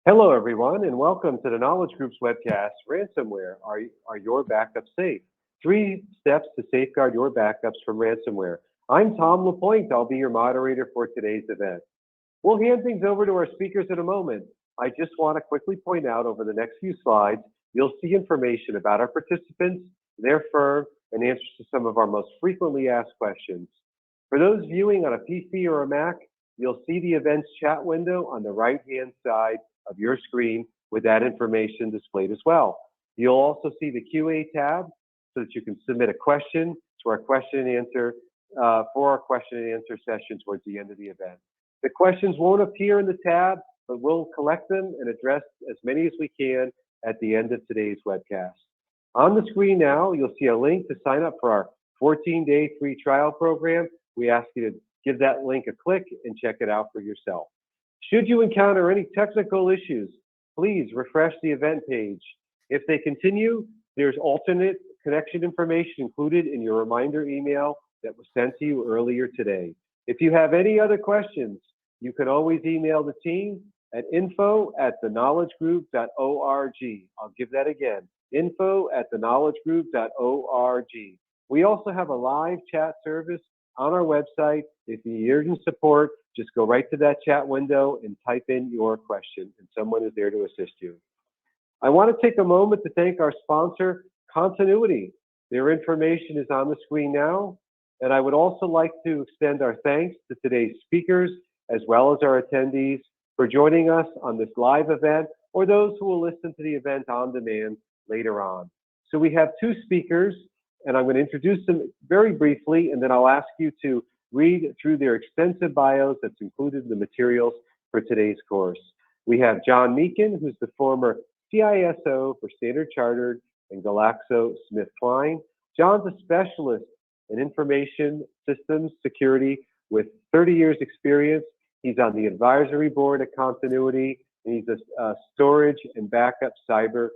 Hello, everyone, and welcome to the Knowledge Group's webcast, Ransomware. Are your backups safe? 3 steps to safeguard your backups from ransomware. I'm Tom LaPointe. I'll be your moderator for today's event. We'll hand things over to our speakers in a moment. I just want to quickly point out over the next few slides, you'll see information about our participants, their firm, and answers to some of our most frequently asked questions. For those viewing on a PC or a Mac, you'll see the events chat window on the right-hand side of your screen with that information displayed as well. You'll also see the QA tab so that you can submit a question to our question and answer for our question and answer session towards the end of the event. The questions won't appear in the tab, but we'll collect them and address as many as we can at the end of today's webcast. On the screen now, you'll see a link to sign up for our 14-day free trial program. We ask you to give that link a click and check it out for yourself. Should you encounter any technical issues, please refresh the event page. If they continue, there's alternate connection information included in your reminder email that was sent to you earlier today. If you have any other questions, you can always email the team at info@theknowledgegroup.org. I'll give that again, info@theknowledgegroup.org. We also have a live chat service on our website. If you need urgent support, just go right to that chat window and type in your question, and someone is there to assist you. I want to take a moment to thank our sponsor, Continuity. Their information is on the screen now, and I would also like to extend our thanks to today's speakers as well as our attendees for joining us on this live event, or those who will listen to the event on demand later on. So we have 2 speakers, and I'm going to introduce them very briefly, and then I'll ask you to read through their extensive bios that's included in the materials for today's course. We have John Meakin, who's the former CISO for Standard Chartered and GlaxoSmithKline. John's a specialist in information systems security with 30 years experience. He's on the advisory board at Continuity, and he's a storage and backup cyber.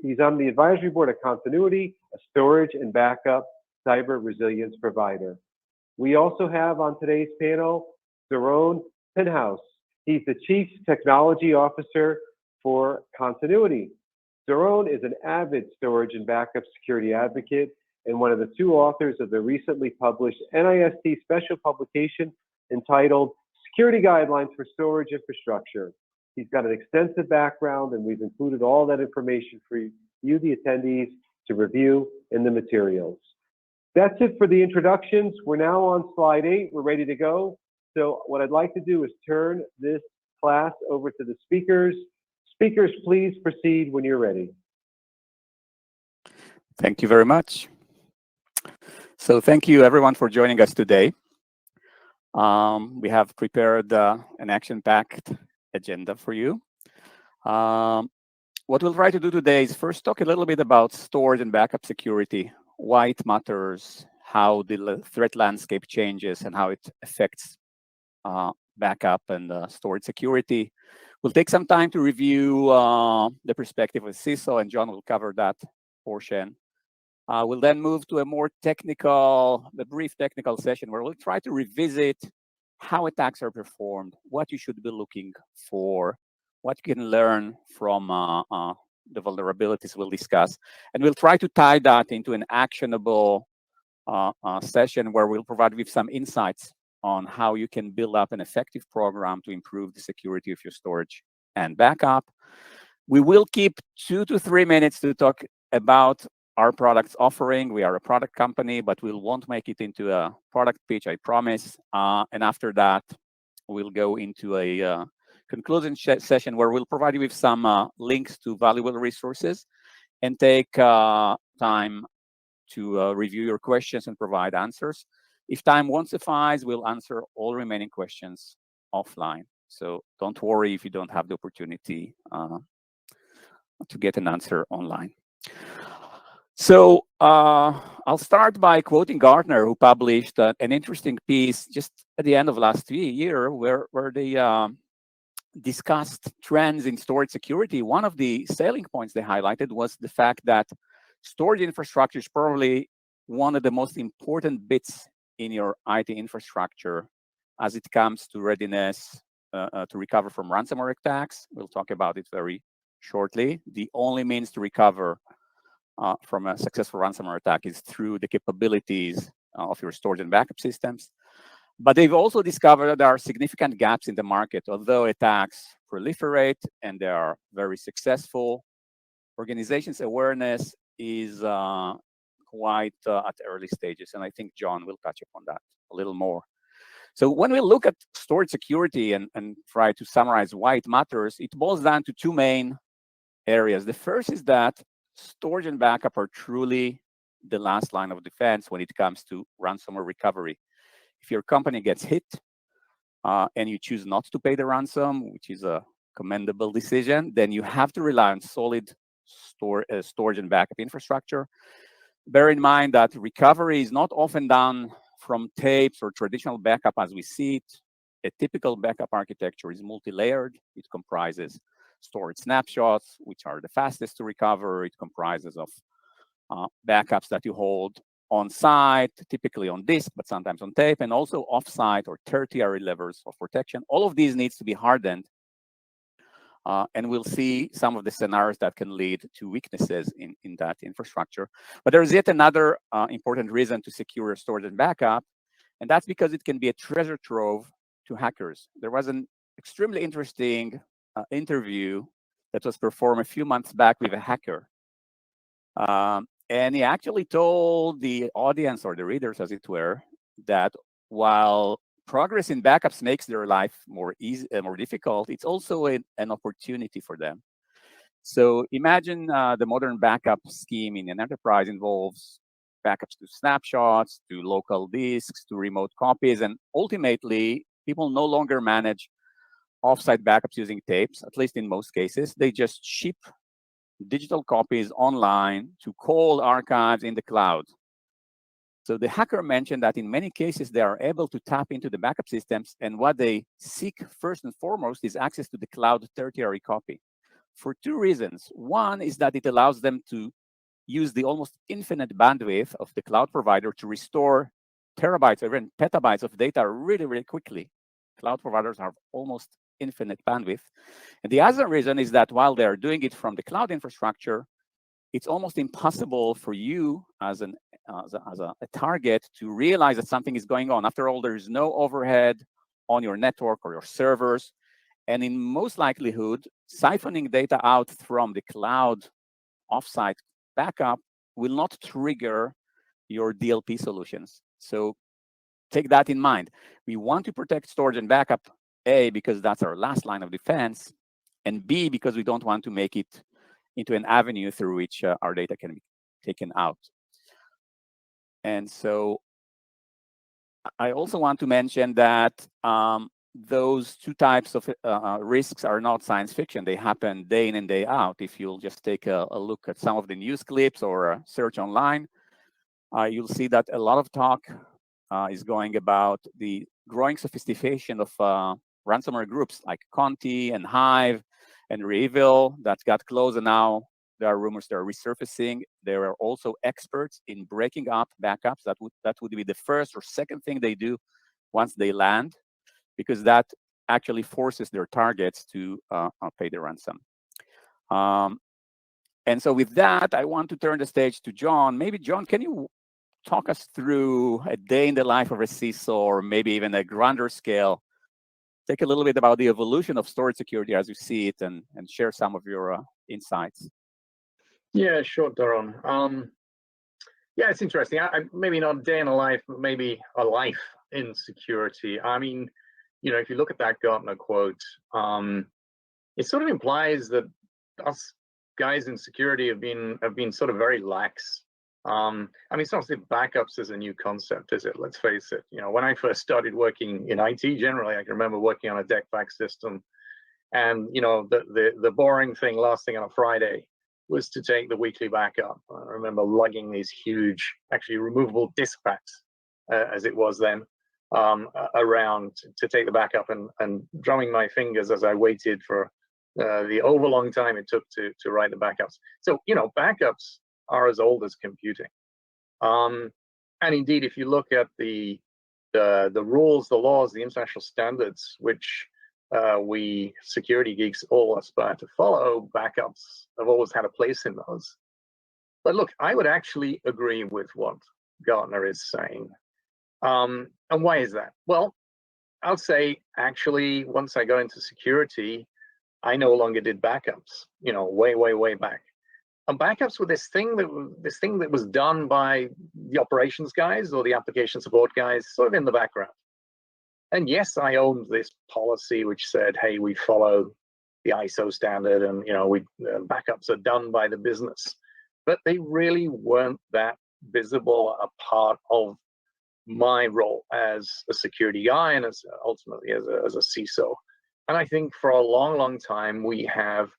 He's on the advisory board at Continuity, a storage and backup cyber resilience provider. We also have on today's panel, Daron Pinhouse. He's the Chief Technology Officer for Continuity. Daron is an avid storage and backup security advocate and one of the 2 authors of the recently published NIST special publication entitled Security Guidelines for Storage Infrastructure. He's got an extensive background, and we've included all that information for you, the attendees, to review in the materials. That's it for the introductions. We're now on slide 8. We're ready to go. So what I'd like to do is turn this class over to the speakers. Speakers, please proceed when you're ready. Thank you very much. So thank you everyone for joining us today. We have prepared an action-packed agenda for you. What we'll try to do today is first talk a little bit about storage and backup security, why it matters, how the threat landscape changes, and how it affects backup and storage security. We'll take some time to review the perspective of CISO, and John will cover that portion. We'll then move to a more brief technical session where we'll try to revisit how attacks are performed, what you should be looking for, what you can learn from the vulnerabilities we'll discuss. And we'll try to tie that into an actionable session where we'll provide you with some insights on how you can build up an effective program to improve the security of your storage and backup. We will keep 2 to 3 minutes to talk about our product's offering. We are a product company, but we won't make it into a product pitch, I promise. And after that, we'll go into a conclusion session where we'll provide you with some links to valuable resources and take time to review your questions and provide answers. If time won't suffice, we'll answer all remaining questions offline. So don't worry if you don't have the opportunity to get an answer online. So I'll start by quoting Gartner, who published an interesting piece just at the end of last year where they discussed trends in storage security. One of the selling points they highlighted was the fact that storage infrastructure is probably one of the most important bits in your IT infrastructure as it comes to readiness, to recover from ransomware attacks. We'll talk about it very shortly. The only means to recover from a successful ransomware attack is through the capabilities of your storage and backup systems. But they've also discovered that there are significant gaps in the market. Although attacks proliferate and they are very successful, organizations' awareness is quite at early stages. And I think John will touch upon that a little more. So when we look at storage security and try to summarize why it matters, it boils down to two main areas. The first is that storage and backup are truly the last line of defense when it comes to ransomware recovery. If your company gets hit and you choose not to pay the ransom, which is a commendable decision, then you have to rely on solid storage and backup infrastructure. Bear in mind that recovery is not often done from tapes or traditional backup as we see it. A typical backup architecture is multi-layered. It comprises storage snapshots, which are the fastest to recover. It comprises of backups that you hold on site, typically on disk, but sometimes on tape, and also off-site or tertiary levels of protection. All of these needs to be hardened. And we'll see some of the scenarios that can lead to weaknesses in that infrastructure. But there is yet another important reason to secure storage and backup, and that's because it can be a treasure trove to hackers. There was an extremely interesting interview that was performed a few months back with a hacker. And he actually told the audience, or the readers as it were, that while progress in backups makes their life more difficult, it's also an opportunity for them. So imagine the modern backup scheme in an enterprise involves backups to snapshots, to local disks, to remote copies, and ultimately, people no longer manage offsite backups using tapes, at least in most cases. They just ship digital copies online to cold archives in the cloud. So the hacker mentioned that in many cases, they are able to tap into the backup systems, and what they seek first and foremost is access to the cloud tertiary copy for two reasons. One is that it allows them to use the almost infinite bandwidth of the cloud provider to restore terabytes or even petabytes of data really, really quickly. Cloud providers have almost infinite bandwidth. And the other reason is that while they're doing it from the cloud infrastructure, it's almost impossible for you as a target to realize that something is going on. After all, there's no overhead on your network or your servers. And in most likelihood, siphoning data out from the cloud offsite backup will not trigger your DLP solutions. So take that in mind. We want to protect storage and backup, A, because that's our last line of defense, and B, because we don't want to make it into an avenue through which our data can be taken out. And so I also want to mention that those two types of risks are not science fiction. They happen day in and day out. If you'll just take a look at some of the news clips or search online, you'll see that a lot of talk is going about the growing sophistication of ransomware groups like Conti and Hive and Reevil that got close, and now there are rumors they're resurfacing. There are also experts in breaking up backups. That would be the first or second thing they do once they land, because that actually forces their targets to pay the ransom. And so with that, I want to turn the stage to John. Maybe, John, can you talk us through a day in the life of a CISO, or maybe even a grander scale? Take a little bit about the evolution of storage security as you see it, and share some of your insights. Yeah, sure, Doron. Yeah, it's interesting. Maybe not a day in a life, but maybe a life in security. I mean, if you look at that Gartner quote, it sort of implies that us guys in security have been sort of very lax. I mean, it's not as if backups is a new concept, is it? Let's face it. When I first started working in IT generally, I can remember working on a deck fax system, and the boring thing last thing on a Friday was to take the weekly backup. I remember lugging these huge, actually removable disk packs, as it was then, around to take the backup, and drumming my fingers as I waited for the overlong time it took to write the backups. So backups are as old as computing. And indeed, if you look at the rules, the laws, the international standards, which we security geeks all aspire to follow, backups have always had a place in those. But look, I would actually agree with what Gartner is saying. And why is that? Well, I'll say actually, once I got into security, I no longer did backups, way back. And backups were this thing that was done by the operations guys or the application support guys, sort of in the background. And yes, I owned this policy which said, hey, we follow the ISO standard, and backups are done by the business. But they really weren't that visible a part of my role as a security guy and ultimately as a CISO. And I think for a long time we have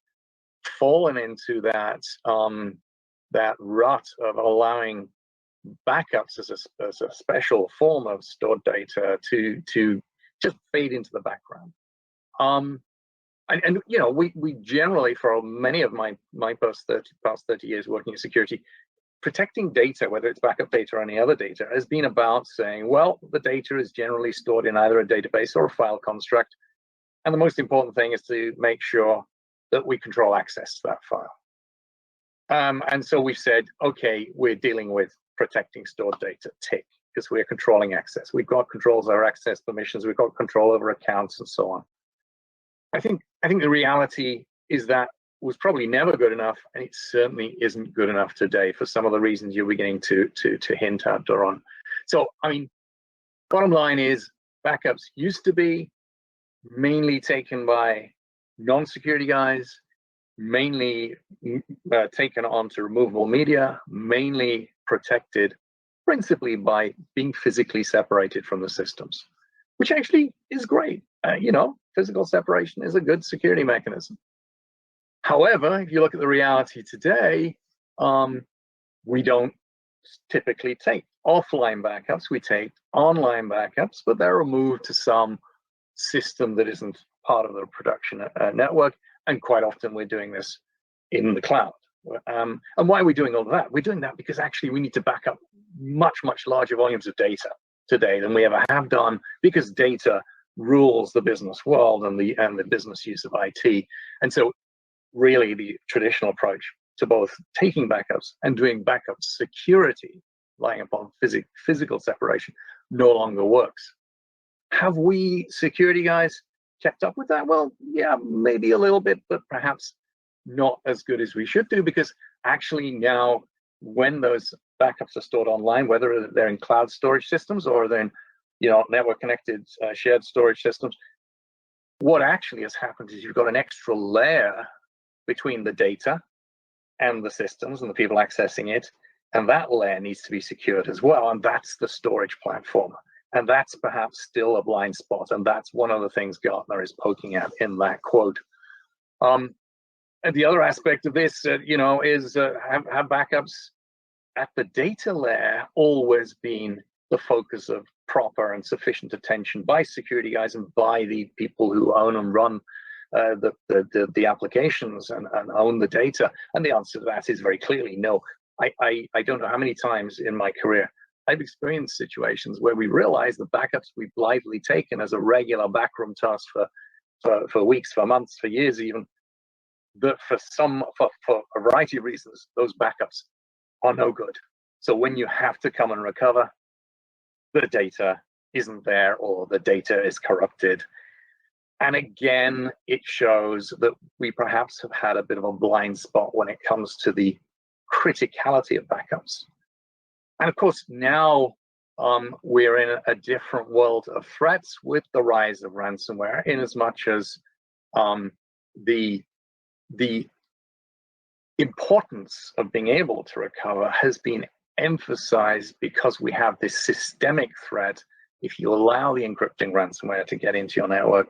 fallen into that rut of allowing backups as a special form of stored data to just fade into the background. And we generally, for many of my past 30 years working in security, protecting data, whether it's backup data or any other data, has been about saying, well, the data is generally stored in either a database or a file construct, and the most important thing is to make sure that we control access to that file. And so we've said, okay, we're dealing with protecting stored data, tick, because we're controlling access. We've got controls over access permissions, we've got control over accounts, and so on. I think the reality is that was probably never good enough, and it certainly isn't good enough today for some of the reasons you're beginning to hint at, Doron. So, I mean, bottom line is backups used to be mainly taken by non-security guys, mainly taken onto removable media, mainly protected principally by being physically separated from the systems, which actually is great. Physical separation is a good security mechanism. However, if you look at the reality today, we don't typically take offline backups. We take online backups, but they're removed to some system that isn't part of the production network. And quite often we're doing this in the cloud. And why are we doing all of that? We're doing that because actually we need to back up much larger volumes of data today than we ever have done, because data rules the business world and the business use of IT. And so really the traditional approach to both taking backups and doing backup security, relying upon physical separation, no longer works. Have we security guys kept up with that? Well, yeah, maybe a little bit, but perhaps not as good as we should do, because actually now when those backups are stored online, whether they're in cloud storage systems or they're in network connected shared storage systems, what actually has happened is you've got an extra layer between the data and the systems and the people accessing it, and that layer needs to be secured as well, and that's the storage platform. And that's perhaps still a blind spot, and that's one of the things Gartner is poking at in that quote. And the other aspect of this, is have backups at the data layer always been the focus of proper and sufficient attention by security guys and by the people who own and run the applications and own the data? And the answer to that is very clearly no. I don't know how many times in my career I've experienced situations where we realize the backups we've blithely taken as a regular backroom task for weeks, for months, for years even, that for a variety of reasons, those backups are no good. So when you have to come and recover, the data isn't there or the data is corrupted. And again, it shows that we perhaps have had a bit of a blind spot when it comes to the criticality of backups. And of course, now we're in a different world of threats with the rise of ransomware, in as much as the importance of being able to recover has been emphasized because we have this systemic threat. If you allow the encrypting ransomware to get into your network,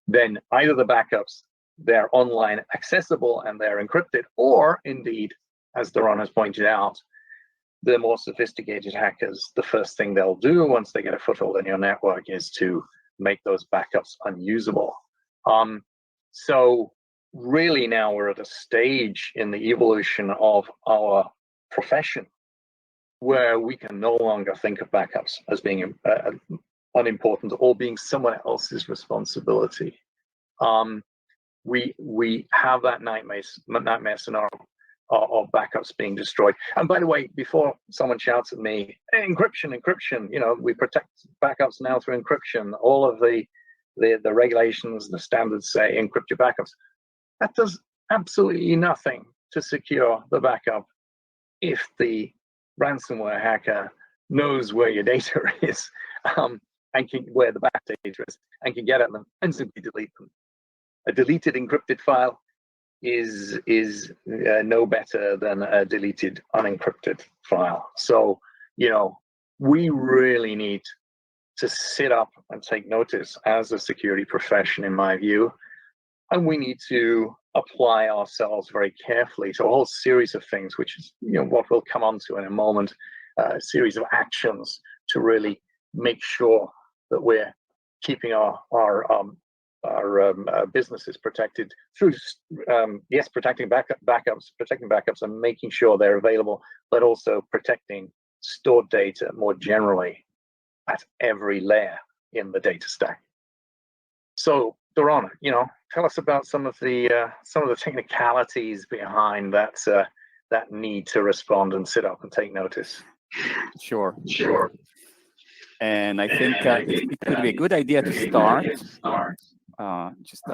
then either the backups, they're online accessible and they're encrypted, or indeed, as Doron has pointed out, the more sophisticated hackers, the first thing they'll do once they get a foothold in your network is to make those backups unusable. So really now we're at a stage in the evolution of our profession where we can no longer think of backups as being unimportant or being someone else's responsibility. we have that nightmare scenario of backups being destroyed. And by the way, before someone shouts at me, hey, encryption, we protect backups now through encryption. All of the regulations, the standards say encrypt your backups. That does absolutely nothing to secure the backup if the ransomware hacker knows where your data is, and where the back data is, and can get at them and simply delete them. A deleted encrypted file is no better than a deleted unencrypted file. So, we really need to sit up and take notice as a security profession, in my view, and we need to apply ourselves very carefully to a whole series of things, which is what we'll come on to in a moment, a series of actions to really make sure that we're keeping our businesses protected through protecting backups and making sure they're available, but also protecting stored data more generally at every layer in the data stack. So, Doron, tell us about some of the technicalities behind that need to respond and sit up and take notice. Sure. And I think it could be a good idea to start. Just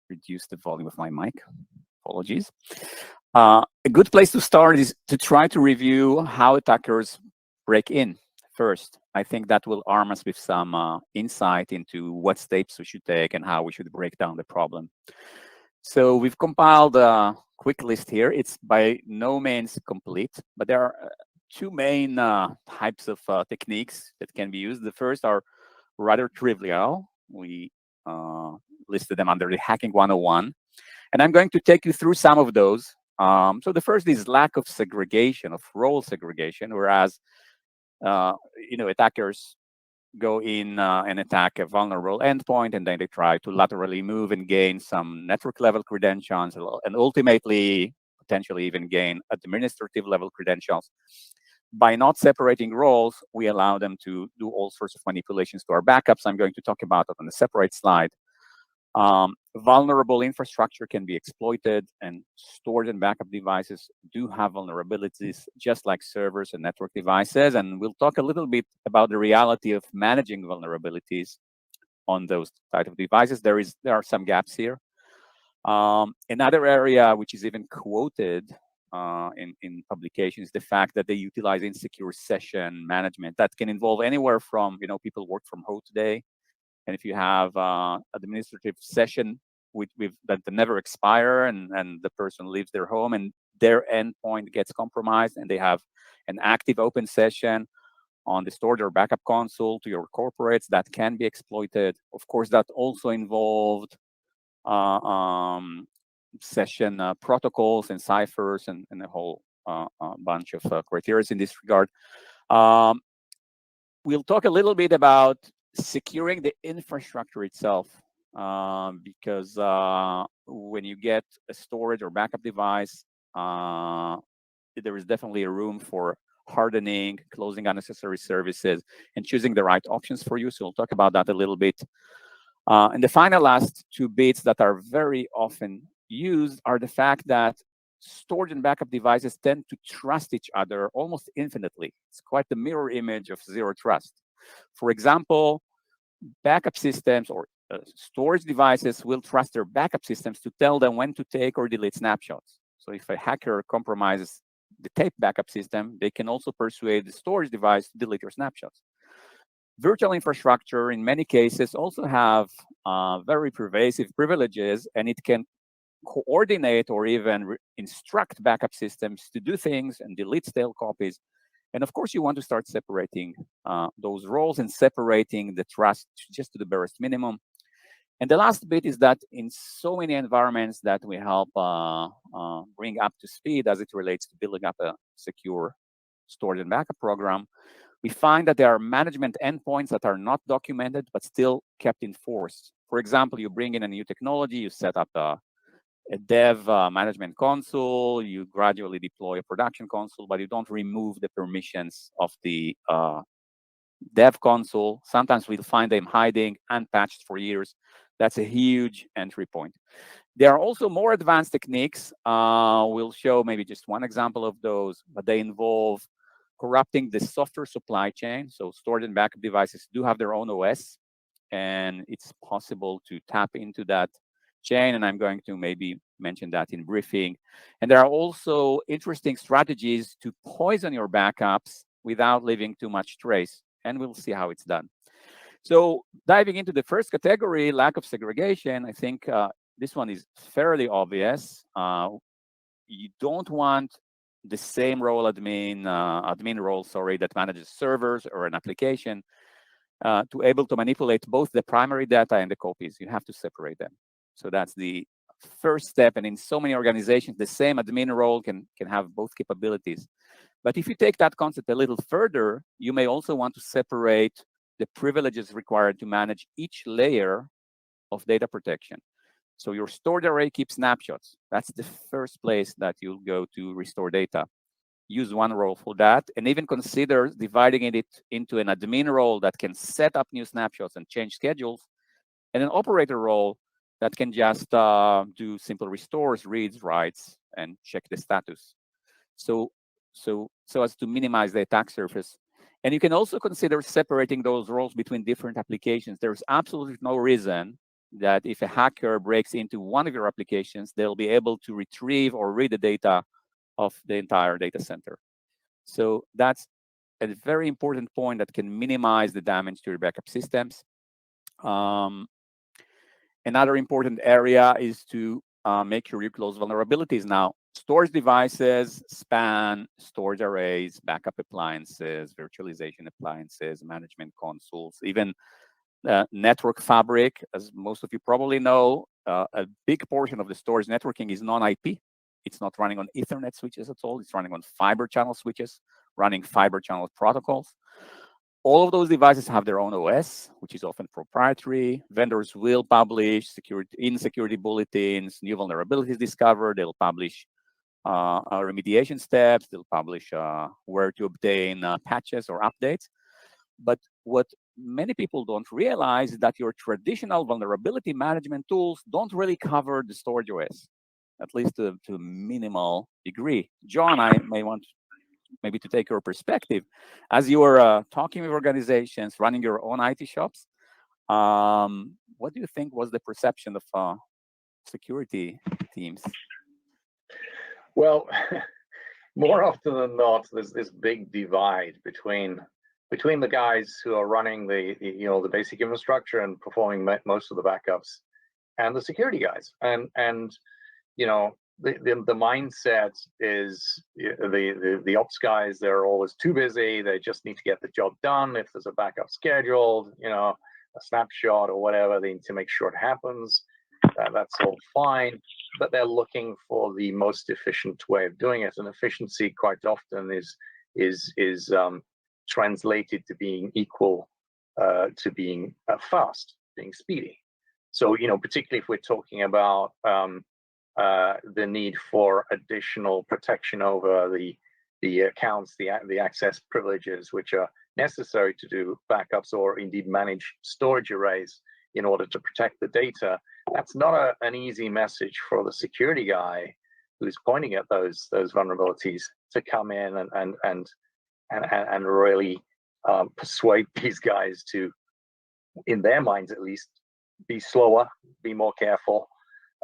reduce the volume of my mic. Apologies. A good place to start is to try to review how attackers break in first. I think that will arm us with some insight into what steps we should take and how we should break down the problem. So we've compiled a quick list here. It's by no means complete, but there are two main types of techniques that can be used. The first are rather trivial. We listed them under the Hacking 101. And I'm going to take you through some of those. So the first is lack of segregation, of role segregation, whereas attackers go in and attack a vulnerable endpoint, and then they try to laterally move and gain some network level credentials, and ultimately potentially even gain administrative level credentials. By not separating roles, we allow them to do all sorts of manipulations to our backups. I'm going to talk about it on a separate slide. Vulnerable infrastructure can be exploited, and storage and backup devices do have vulnerabilities, just like servers and network devices. And we'll talk a little bit about the reality of managing vulnerabilities on those type of devices. There are some gaps here. Another area which is even quoted in publications, the fact that they utilize insecure session management that can involve anywhere from people work from home today. And if you have administrative session that never expire, and the person leaves their home and their endpoint gets compromised, and they have an active open session on the storage or backup console to your corporates, that can be exploited. Of course, that also involved session protocols and ciphers and a whole bunch of criteria in this regard. We'll talk a little bit about securing the infrastructure itself, because when you get a storage or backup device, there is definitely a room for hardening, closing unnecessary services, and choosing the right options for you. So we'll talk about that a little bit. And the final last two bits that are very often used are the fact that storage and backup devices tend to trust each other almost infinitely. It's quite the mirror image of zero trust. For example, backup systems or storage devices will trust their backup systems to tell them when to take or delete snapshots. So if a hacker compromises the tape backup system, they can also persuade the storage device to delete your snapshots. Virtual infrastructure, in many cases, also have very pervasive privileges, and it can coordinate or even instruct backup systems to do things and delete stale copies. And of course, you want to start separating those roles and separating the trust just to the barest minimum. And the last bit is that in so many environments that we help bring up to speed as it relates to building up a secure storage and backup program, we find that there are management endpoints that are not documented but still kept in force. For example, you bring in a new technology, you set up a dev management console, you gradually deploy a production console, but you don't remove the permissions of the dev console. Sometimes we'll find them hiding, unpatched for years. That's a huge entry point. There are also more advanced techniques. We'll show maybe just one example of those, but they involve corrupting the software supply chain. So storage and backup devices do have their own OS, and it's possible to tap into that chain, and I'm going to maybe mention that in briefing. And there are also interesting strategies to poison your backups without leaving too much trace, and we'll see how it's done. So diving into the first category, lack of segregation, I think this one is fairly obvious. You don't want the same role admin role, that manages servers or an application to able to manipulate both the primary data and the copies. You have to separate them. So that's the first step. And in so many organizations, the same admin role can have both capabilities. But if you take that concept a little further, you may also want to separate the privileges required to manage each layer of data protection. So your stored array keeps snapshots. That's the first place that you'll go to restore data. Use one role for that, and even consider dividing it into an admin role that can set up new snapshots and change schedules, and an operator role that can just do simple restores, reads, writes, and check the status. So as to minimize the attack surface. And you can also consider separating those roles between different applications. There's absolutely no reason that if a hacker breaks into one of your applications, they'll be able to retrieve or read the data of the entire data center. So that's a very important point that can minimize the damage to your backup systems. Another important area is to make sure you close vulnerabilities. Now, storage devices span storage arrays, backup appliances, virtualization appliances, management consoles, even network fabric. As most of you probably know, a big portion of the storage networking is non-IP. It's not running on Ethernet switches at all. It's running on fiber channel switches, running fiber channel protocols. All of those devices have their own OS, which is often proprietary. Vendors will publish security bulletins, new vulnerabilities discovered. They'll publish remediation steps. They'll publish where to obtain patches or updates. But what many people don't realize is that your traditional vulnerability management tools don't really cover the storage OS, at least to a minimal degree. John, I may want maybe to take your perspective. As you are talking with organizations, running your own IT shops, what do you think was the perception of security teams? Well, more often than not, there's this big divide between the guys who are running the basic infrastructure and performing most of the backups, and the security guys. And the mindset is the ops guys. They're always too busy. They just need to get the job done. If there's a backup scheduled, a snapshot or whatever, they need to make sure it happens. That's all fine, but they're looking for the most efficient way of doing it. And efficiency quite often is translated to being equal to being fast, being speedy. So, particularly if we're talking about the need for additional protection over the accounts, the access privileges, which are necessary to do backups or indeed manage storage arrays in order to protect the data. That's not an easy message for the security guy who's pointing at those vulnerabilities to come in and really persuade these guys to, in their minds at least, be slower, be more careful,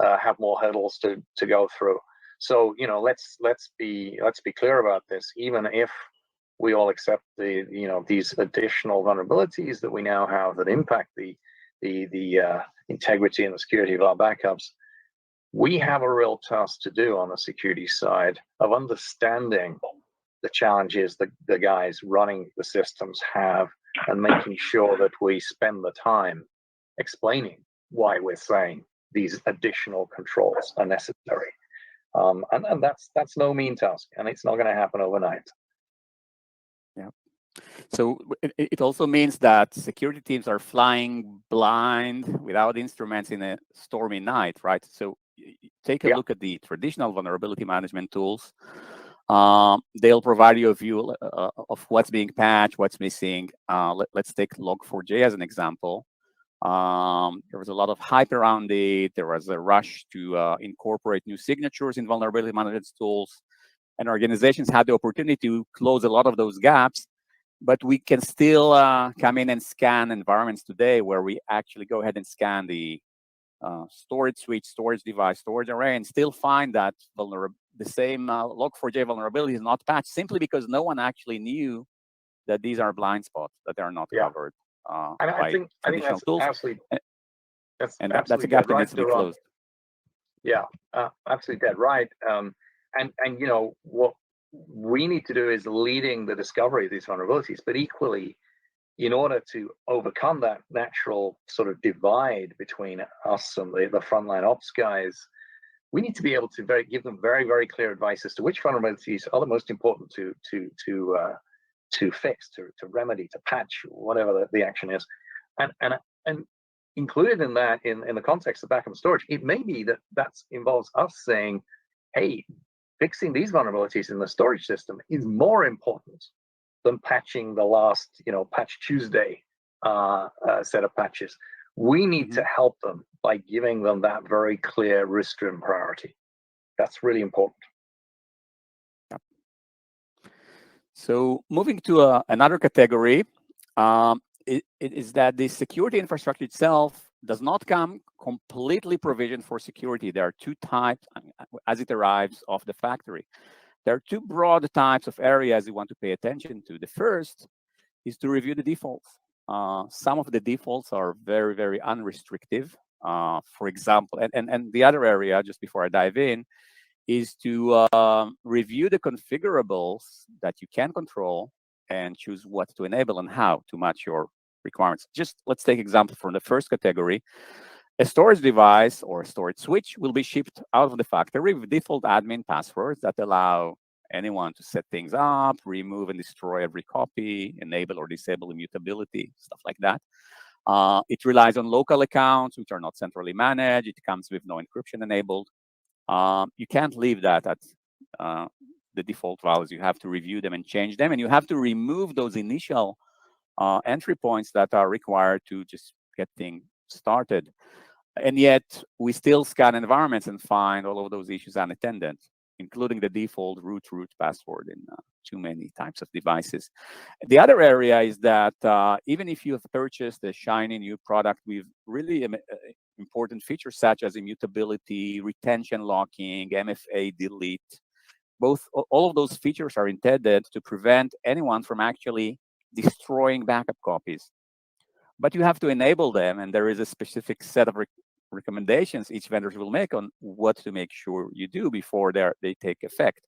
have more hurdles to go through. So let's be clear about this. Even if we all accept these additional vulnerabilities that we now have that impact the integrity and the security of our backups, we have a real task to do on the security side of understanding the challenges the guys running the systems have, and making sure that we spend the time explaining why we're saying these additional controls are necessary. And that's no mean task, and it's not going to happen overnight. Yeah. So it also means that security teams are flying blind without instruments in a stormy night, right? So take a look at the traditional vulnerability management tools. They'll provide you a view of what's being patched, what's missing. Let's take Log4j as an example. There was a lot of hype around it. There was a rush to incorporate new signatures in vulnerability management tools, and organizations had the opportunity to close a lot of those gaps. But we can still come in and scan environments today where we actually go ahead and scan the storage switch, storage device, storage array, and still find that the same log4j vulnerability is not patched, simply because no one actually knew that these are blind spots, that they are not covered And by traditional that's tools. absolutely That's a absolutely gap that right, needs to be Doron. closed. Yeah, absolutely dead right. And you know what we need to do is leading the discovery of these vulnerabilities, but equally, in order to overcome that natural sort of divide between us and the frontline ops guys, we need to be able to give them very, very clear advice as to which vulnerabilities are the most important to fix, to remedy, to patch, whatever the action is, and included in that, in the context of backup storage, it may be that involves us saying, hey, fixing these vulnerabilities in the storage system is more important than patching the last, Patch Tuesday set of patches. We need to help them by giving them that very clear risk-driven priority. That's really important. Yep. So moving to another category, it is that the security infrastructure itself does not come completely provisioned for security. There are two types as it arrives off the factory. There are two broad types of areas you want to pay attention to. The first is to review the defaults. Some of the defaults are very, very unrestrictive. For example, and the other area, just before I dive in, is to review the configurables that you can control and choose what to enable and how to match your requirements. Just let's take example from the first category. A storage device or a storage switch will be shipped out of the factory with default admin passwords that allow anyone to set things up, remove and destroy every copy, enable or disable immutability, stuff like that. It relies on local accounts, which are not centrally managed. It comes with no encryption enabled. You can't leave that at the default values. You have to review them and change them, and you have to remove those initial entry points that are required to just get things started. And yet, we still scan environments and find all of those issues unattended, including the default root password in too many types of devices. The other area is that even if you have purchased a shiny new product with really important features such as immutability, retention locking, MFA delete, all of those features are intended to prevent anyone from actually destroying backup copies. But you have to enable them, and there is a specific set of recommendations each vendor will make on what to make sure you do before they take effect.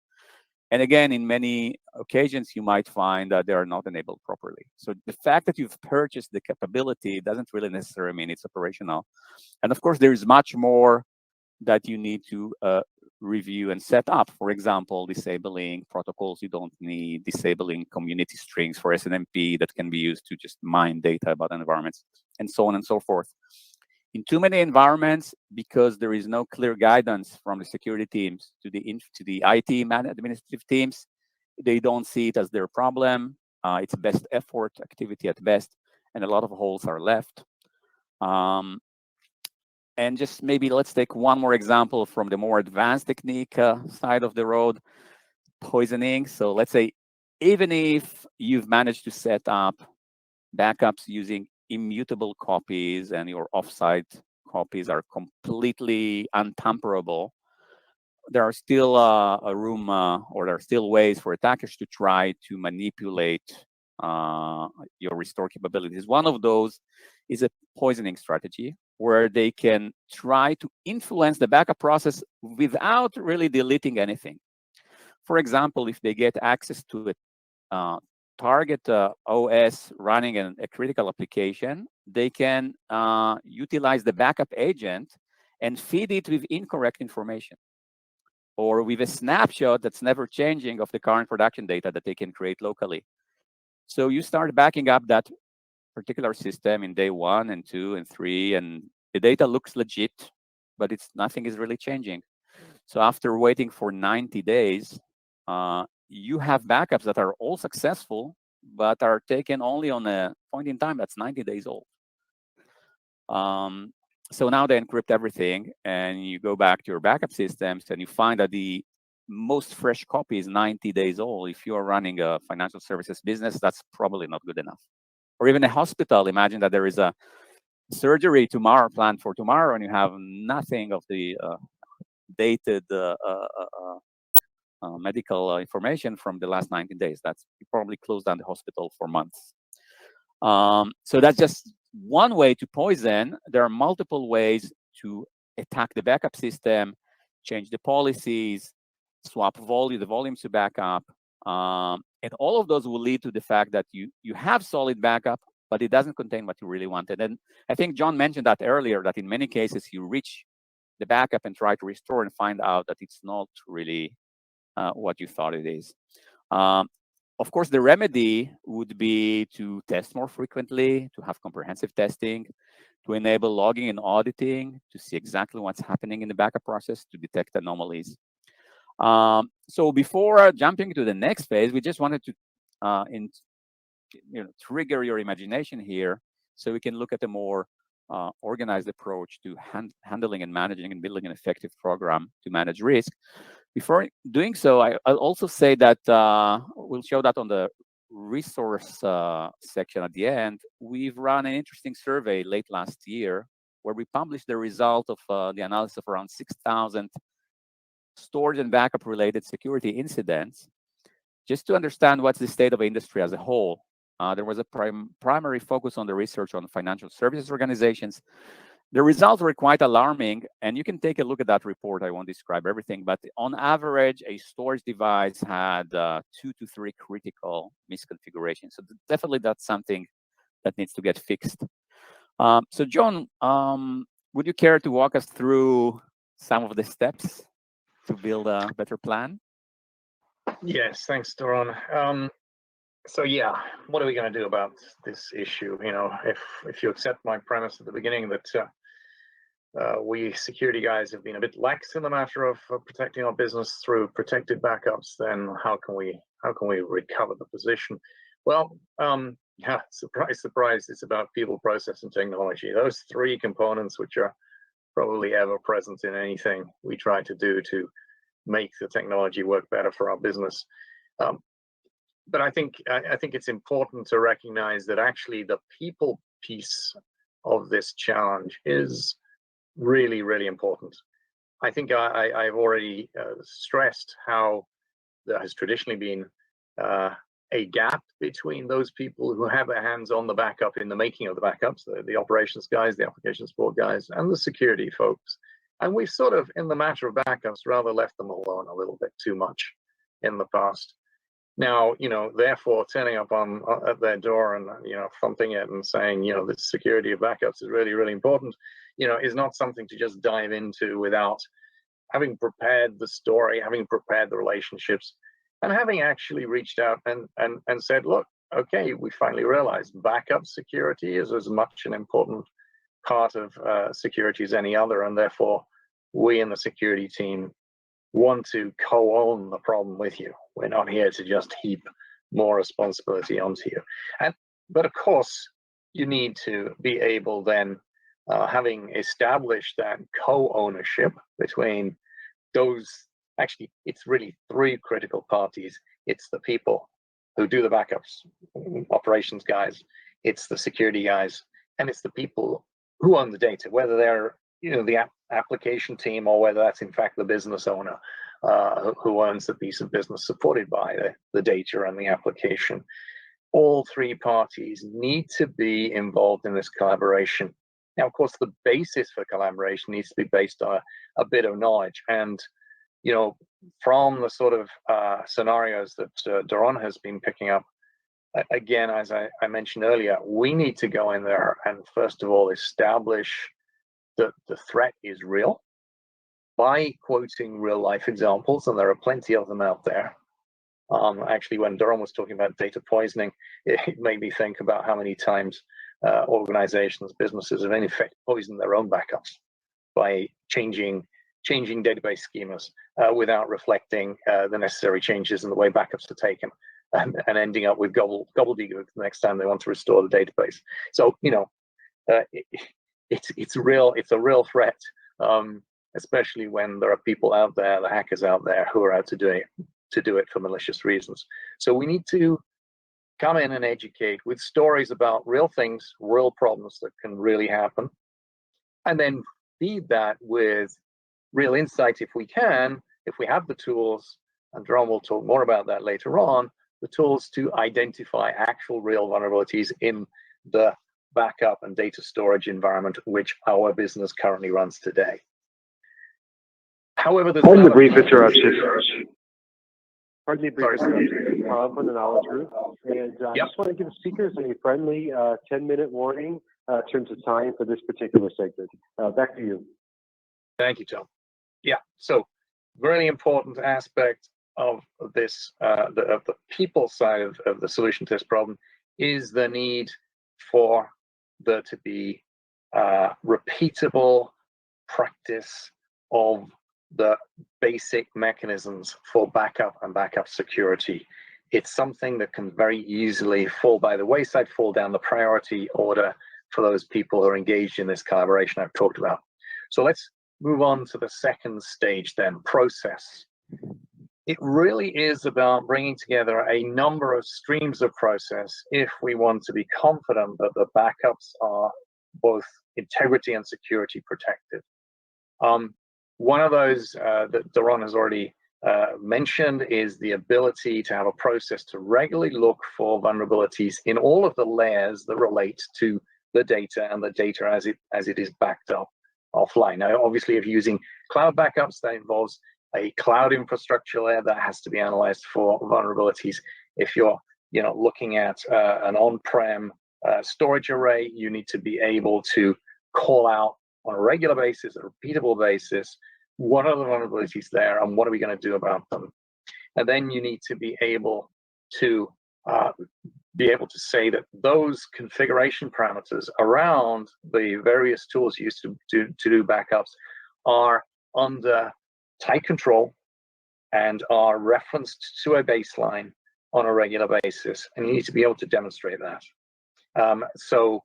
And again, in many occasions, you might find that they are not enabled properly. So the fact that you've purchased the capability doesn't really necessarily mean it's operational. And of course, there is much more that you need to review and set up. For example, disabling protocols you don't need, disabling community strings for SNMP that can be used to just mine data about environments, and so on and so forth. In too many environments, because there is no clear guidance from the security teams to the IT administrative teams, they don't see it as their problem. It's best effort activity at best, and a lot of holes are left. And just maybe let's take one more example from the more advanced technique side of the road, poisoning. So let's say, even if you've managed to set up backups using immutable copies and your offsite copies are completely untamperable, there are still or there are still ways for attackers to try to manipulate your restore capabilities. One of those is a poisoning strategy, where they can try to influence the backup process without really deleting anything. For example, if they get access to a target OS running a critical application, they can utilize the backup agent and feed it with incorrect information, or with a snapshot that's never changing of the current production data that they can create locally. So you start backing up that particular system in day 1 and 2 and 3, and the data looks legit, but nothing is really changing. So after waiting for 90 days, you have backups that are all successful, but are taken only on a point in time that's 90 days old. So now they encrypt everything, and you go back to your backup systems, and you find that the most fresh copy is 90 days old. If you are running a financial services business, that's probably not good enough. Or even a hospital. Imagine that there is a surgery tomorrow, planned for tomorrow, and you have nothing of the dated medical information from the last 90 days. That's, you probably closed down the hospital for months. So that's just one way to poison. There are multiple ways to attack the backup system, change the policies, swap the volumes to backup. And all of those will lead to the fact that you have solid backup, but it doesn't contain what you really wanted. And I think John mentioned that earlier, that in many cases you reach the backup and try to restore and find out that it's not really what you thought it is. Of course, the remedy would be to test more frequently, to have comprehensive testing, to enable logging and auditing, to see exactly what's happening in the backup process, to detect anomalies. So before jumping to the next phase, we just wanted to trigger your imagination here, so we can look at a more organized approach to handling and managing and building an effective program to manage risk. Before doing so, I'll also say that we'll show that on the resource section at the end. We've run an interesting survey late last year where we published the result of the analysis of around 6,000 storage and backup related security incidents, just to understand what's the state of industry as a whole. There was a primary focus on the research on financial services organizations. The results were quite alarming, and you can take a look at that report. I won't describe everything, but on average, a storage device had 2 to 3 critical misconfigurations. So definitely that's something that needs to get fixed. So John, would you care to walk us through some of the steps to build a better plan? Yes, thanks, Doron. So yeah, what are we going to do about this issue? You know, if you accept my premise at the beginning that we security guys have been a bit lax in the matter of protecting our business through protected backups, then how can we recover the position? Well, yeah, surprise, surprise, it's about people, process, and technology. Those 3 components, which are probably ever present in anything we try to do to make the technology work better for our business. But I think it's important to recognize that actually the people piece of this challenge is really, really important. I think I've already stressed how there has traditionally been a gap between those people who have their hands on the backup in the making of the backups, the operations guys, the application support guys, and the security folks. And we've sort of, in the matter of backups, rather left them alone a little bit too much in the past. Now, you know, therefore, turning up at their door and, you know, thumping it and saying, you know, the security of backups is really, really important, you know, is not something to just dive into without having prepared the story, having prepared the relationships, and having actually reached out and said, look, okay, we finally realized backup security is as much an important part of security as any other, and therefore we in the security team want to co-own the problem with you. We're not here to just heap more responsibility onto you. But of course, you need to be able then, having established that co-ownership between those, actually, it's really 3 critical parties. It's the people who do the backups, operations guys, it's the security guys, and it's the people who own the data, whether they're, you know, the application team or whether that's in fact the business owner who owns the piece of business supported by the data and the application. All 3 parties need to be involved in this collaboration. Now, of course, the basis for collaboration needs to be based on a bit of knowledge. And, you know, from the sort of scenarios that Doron has been picking up, again, as I mentioned earlier, we need to go in there and first of all establish that the threat is real by quoting real life examples, and there are plenty of them out there. Actually, when Doron was talking about data poisoning, it made me think about how many times organizations, businesses have in effect poisoned their own backups by changing database schemas without reflecting the necessary changes in the way backups are taken, and ending up with gobbledygook the next time they want to restore the database. So, you know, it's real. It's a real threat, especially when there are people out there, the hackers out there, who are out to do it for malicious reasons. So we need to come in and educate with stories about real things, real problems that can really happen, and then feed that with real insight if we can, if we have the tools, and Jerome will talk more about that later on, the tools to identify actual real vulnerabilities in the backup and data storage environment which our business currently runs today. However, there's Pardon the another brief interruption. Pardon the brief Sorry. interruption. From the knowledge group. And I Yep. just want to give speakers a friendly 10-minute warning in terms of time for this particular segment. Back to you. Thank you, Tom. Yeah, so really important aspect of this, of the people side of the solution to this problem is the need for there to be repeatable practice of the basic mechanisms for backup and backup security. It's something that can very easily fall by the wayside, fall down the priority order for those people who are engaged in this collaboration I've talked about. So let's move on to the second stage then, process. It really is about bringing together a number of streams of process if we want to be confident that the backups are both integrity and security protected. One of those that Doron has already mentioned is the ability to have a process to regularly look for vulnerabilities in all of the layers that relate to the data and the data as it is backed up offline. Now, obviously, if you're using cloud backups, that involves a cloud infrastructure layer that has to be analyzed for vulnerabilities. If you're looking at an on-prem storage array, you need to be able to call out on a regular basis, a repeatable basis, what are the vulnerabilities there and what are we going to do about them? And then you need to be able to say that those configuration parameters around the various tools used to do backups are under tight control and are referenced to a baseline on a regular basis, and you need to be able to demonstrate that. So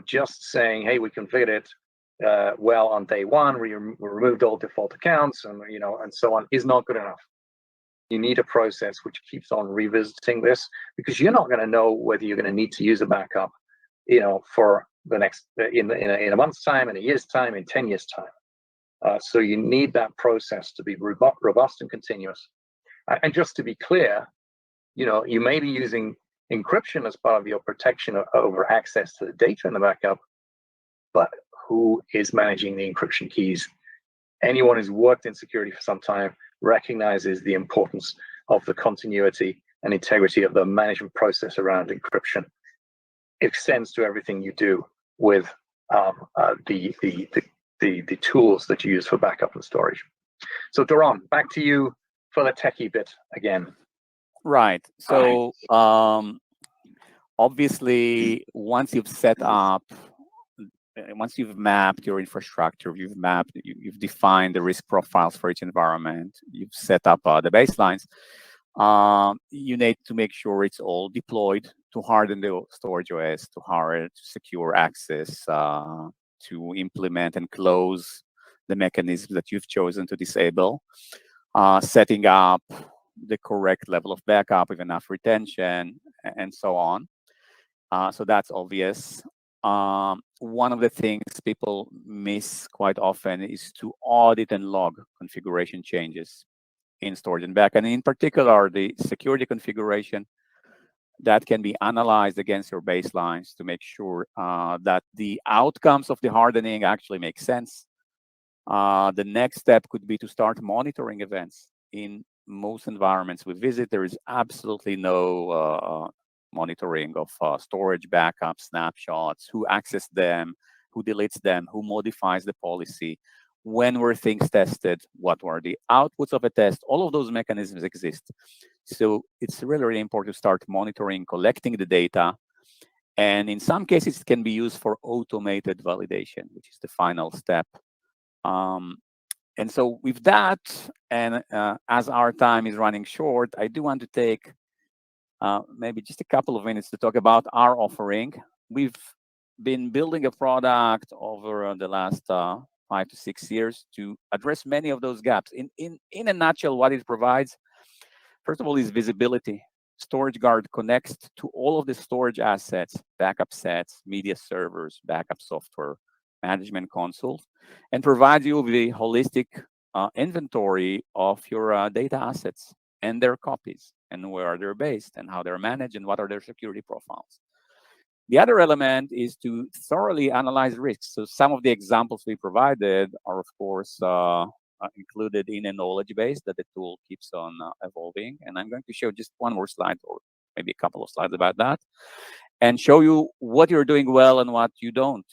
just saying, hey, we configured it well on day one, we removed all default accounts and and so on, is not good enough. You need a process which keeps on revisiting this, because you're not going to know whether you're going to need to use a backup for the next in a month's time, in a year's time, in 10 years time. So you need that process to be robust and continuous. And just to be clear, you may be using encryption as part of your protection over access to the data in the backup, but who is managing the encryption keys? Anyone who's worked in security for some time recognizes the importance of the continuity and integrity of the management process around encryption. It extends to everything you do with the tools that you use for backup and storage. So Doron, back to you for the techie bit again. Right. So obviously, once you've set up, once you've mapped your infrastructure, you've defined the risk profiles for each environment, you've set up the baselines, you need to make sure it's all deployed to harden the storage OS, to harden secure access, to implement and close the mechanisms that you've chosen to disable, setting up the correct level of backup with enough retention, and so on. So that's obvious. One of the things people miss quite often is to audit and log configuration changes in storage and backup, and in particular, the security configuration that can be analyzed against your baselines to make sure that the outcomes of the hardening actually make sense. The next step could be to start monitoring events. In most environments we visit, there is absolutely no monitoring of storage backups, snapshots, who accessed them, who deletes them, who modifies the policy, when were things tested, what were the outputs of a test. All of those mechanisms exist. So it's really, really important to start monitoring, collecting the data. And in some cases, it can be used for automated validation, which is the final step. And so with that, and as our time is running short, I do want to take maybe just a couple of minutes to talk about our offering. We've been building a product over the last 5 to 6 years to address many of those gaps. In a nutshell, what it provides, first of all, is visibility. StorageGuard connects to all of the storage assets, backup sets, media servers, backup software, management console, and provides you with a holistic inventory of your data assets and their copies, and where they're based, and how they're managed, and what are their security profiles. The other element is to thoroughly analyze risks. So some of the examples we provided are, of course, included in a knowledge base that the tool keeps on evolving. And I'm going to show just one more slide, or maybe a couple of slides about that, and show you what you're doing well and what you don't.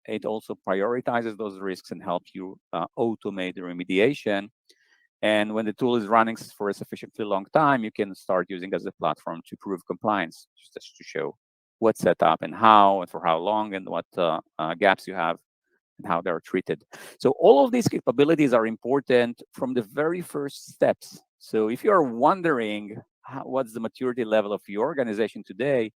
It also prioritizes those risks and helps you automate the remediation. And when the tool is running for a sufficiently long time, you can start using it as a platform to prove compliance, just to show what's set up and how and for how long, and what gaps you have and how they're treated. So all of these capabilities are important from the very first steps. So if you're wondering what's the maturity level of your organization today,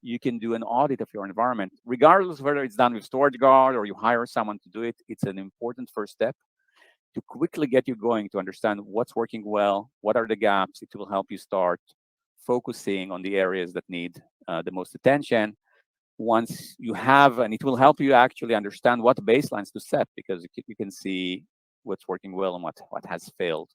you can do an audit of your environment, regardless of whether it's done with StorageGuard or you hire someone to do it. It's an important first step to quickly get you going, to understand what's working well, what are the gaps. It will help you start focusing on the areas that need the most attention. Once you have, and it will help you actually understand what baselines to set, because you can see what's working well and what has failed.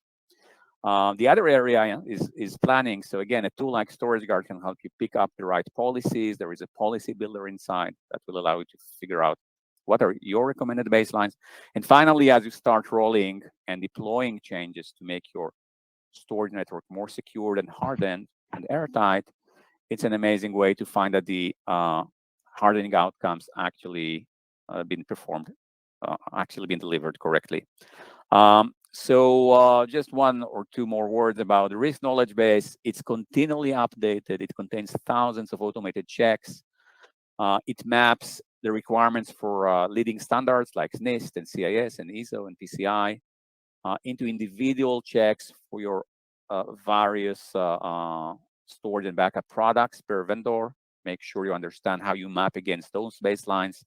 The other area is planning. So again, a tool like StorageGuard can help you pick up the right policies. There is a policy builder inside that will allow you to figure out what are your recommended baselines. And finally, as you start rolling and deploying changes to make your storage network more secured and hardened and airtight, it's an amazing way to find that the hardening outcomes actually been performed, actually been delivered correctly. So just one or two more words about the risk knowledge base. It's continually updated. It contains thousands of automated checks. It maps the requirements for leading standards like NIST and CIS and ISO and PCI into individual checks for your various storage and backup products per vendor. Make sure you understand how you map against those baselines.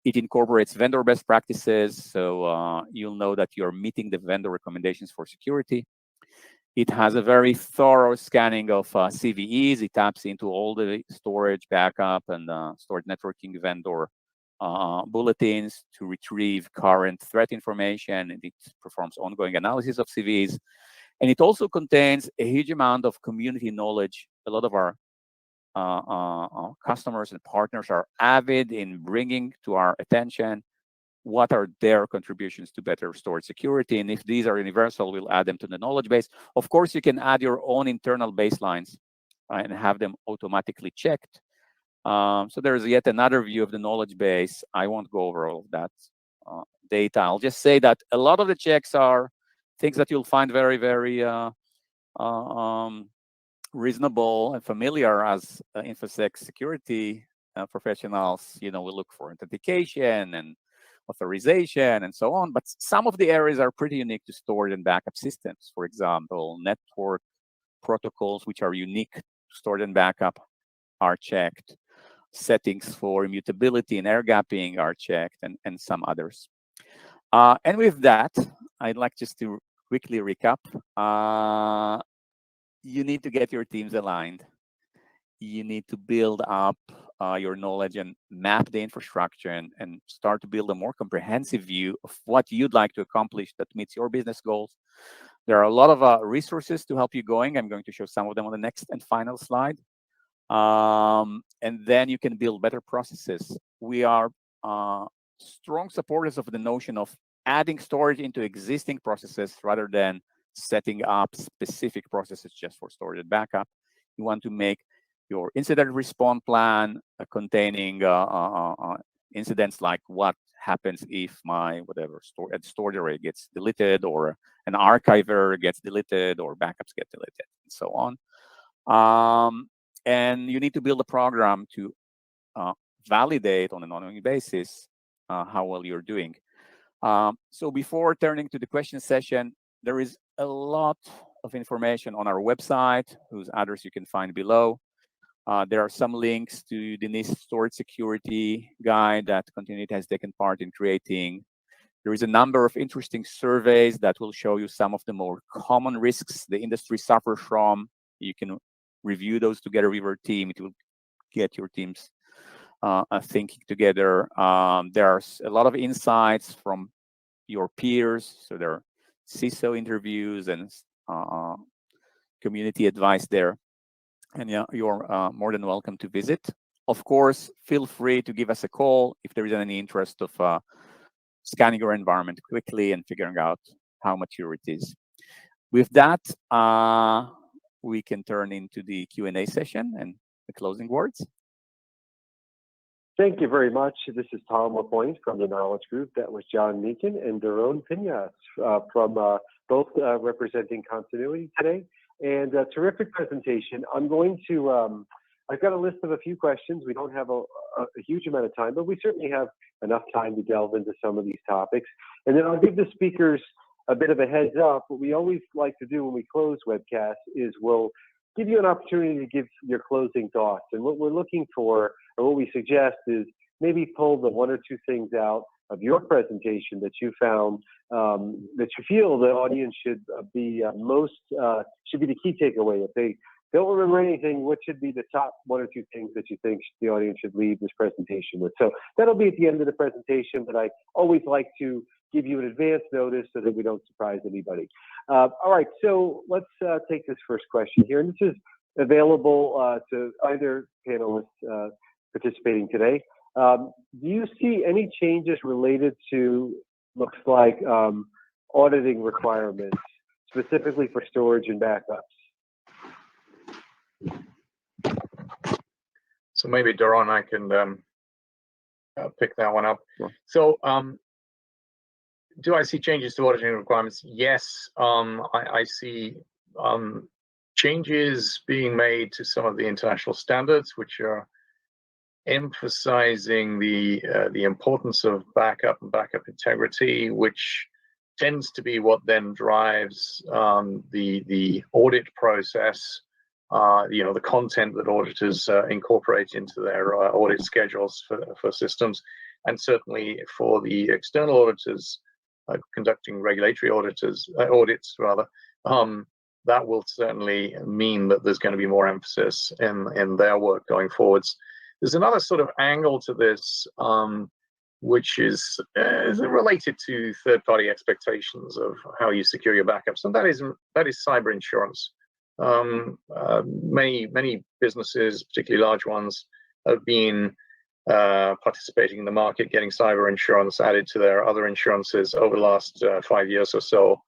It incorporates vendor best practices, so you'll know that you're meeting the vendor recommendations for security. It has a very thorough scanning of CVEs. It taps into all the storage backup and storage networking vendor bulletins to retrieve current threat information, and it performs ongoing analysis of CVEs. And it also contains a huge amount of community knowledge. A lot of our customers and partners are avid in bringing to our attention what are their contributions to better storage security. And if these are universal, we'll add them to the knowledge base. Of course, you can add your own internal baselines and have them automatically checked. So there's yet another view of the knowledge base. I won't go over all of that data. I'll just say that a lot of the checks are things that you'll find very, very reasonable and familiar as InfoSec security professionals. We look for authentication and authorization and so on, but some of the areas are pretty unique to storage and backup systems. For example, network protocols, which are unique to storage and backup, are checked. Settings for immutability and air gapping are checked, and some others. And with that, I'd like just to quickly recap. You need to get your teams aligned. You need to build up your knowledge and map the infrastructure and start to build a more comprehensive view of what you'd like to accomplish that meets your business goals. There are a lot of resources to help you going. I'm going to show some of them on the next and final slide. And then you can build better processes. We are strong supporters of the notion of adding storage into existing processes rather than setting up specific processes just for storage and backup. You want to make your incident response plan containing incidents like what happens if my storage array gets deleted, or an archiver gets deleted, or backups get deleted, and so on. And you need to build a program to validate on an ongoing basis how well you're doing. So before turning to the question session, there is a lot of information on our website, whose address you can find below. There are some links to the NIST storage security guide that Continuity has taken part in creating. There is a number of interesting surveys that will show you some of the more common risks the industry suffers from. You can review those together with your team. It will get your teams thinking together. There's a lot of insights from your peers. So there are CISO interviews and community advice there. And yeah, you're more than welcome to visit. Of course, feel free to give us a call if there is any interest of scanning your environment quickly and figuring out how mature it is. With that, we can turn into the Q&A session and the closing words. Thank you very much. This is Tom LaPointe from the Knowledge Group. That was John Meakin and Daron Pinas from both representing Continuity today. And a terrific presentation. I'm going to, I've got a list of a few questions. We don't have a huge amount of time, but we certainly have enough time to delve into some of these topics. And then I'll give the speakers a bit of a heads up. What we always like to do when we close webcasts is we'll give you an opportunity to give your closing thoughts. And what we're looking for, or what we suggest, is maybe pull the one or two things out of your presentation that you found that you feel the audience should be should be the key takeaway. If they don't remember anything, what should be the top one or two things that you think the audience should leave this presentation with? So that'll be at the end of the presentation, but I always like to give you an advance notice so that we don't surprise anybody. All right, so let's take this first question here, and this is available to either panelist participating today. Do you see any changes related to, looks like, auditing requirements, specifically for storage and backups? So maybe, Daron, I can pick that one up. Sure. So do I see changes to auditing requirements? Yes, I see changes being made to some of the international standards, which are emphasizing the importance of backup and backup integrity, which tends to be what then drives the audit process. The content that auditors incorporate into their audit schedules for systems, and certainly for the external auditors conducting regulatory audits, that will certainly mean that there's going to be more emphasis in their work going forwards. There's another sort of angle to this, which is related to third-party expectations of how you secure your backups, and that is cyber insurance. Many businesses, particularly large ones, have been participating in the market, getting cyber insurance added to their other insurances over the last 5 years or so.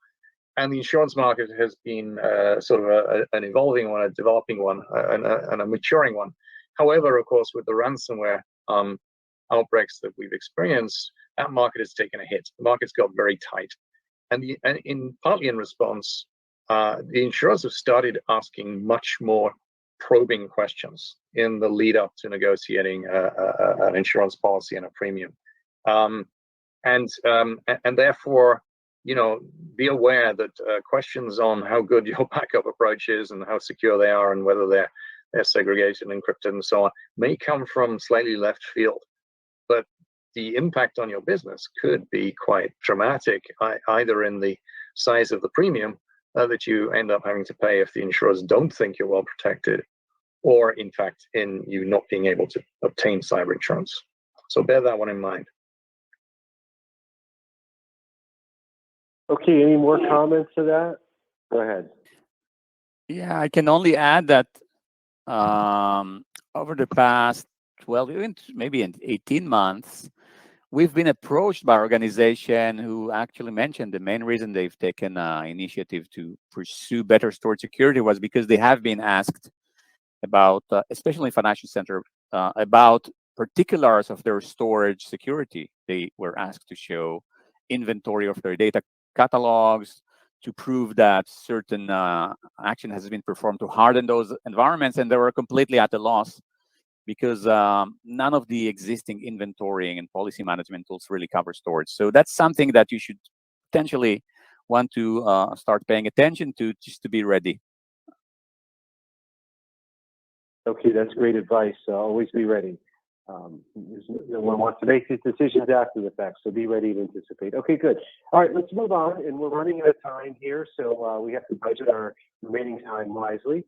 And the insurance market has been sort of an evolving one, a developing one, and a maturing one. However, of course, with the ransomware outbreaks that we've experienced, that market has taken a hit. The market's got very tight, and partly in response, the insurers have started asking much more probing questions in the lead up to negotiating an insurance policy and a premium, and therefore, be aware that questions on how good your backup approach is and how secure they are and whether they're segregated, encrypted, and so on may come from slightly left field, but the impact on your business could be quite dramatic, either in the size of the premium that you end up having to pay if the insurers don't think you're well protected, or in fact in you not being able to obtain cyber insurance. So bear that one in mind. Okay, any more comments to that? Go ahead. Yeah, I can only add that over the past 12, even maybe 18 months, we've been approached by organizations who actually mentioned the main reason they've taken initiative to pursue better storage security was because they have been asked about, especially in financial center, about particulars of their storage security. They were asked to show inventory of their data catalogs to prove that certain action has been performed to harden those environments, and they were completely at a loss because none of the existing inventorying and policy management tools really cover storage. So that's something that you should potentially want to start paying attention to, just to be ready. Okay, that's great advice. Always be ready. No one wants to make these decisions after the fact, so be ready to anticipate. Okay, good. All right, let's move on, and we're running out of time here, so we have to budget our remaining time wisely.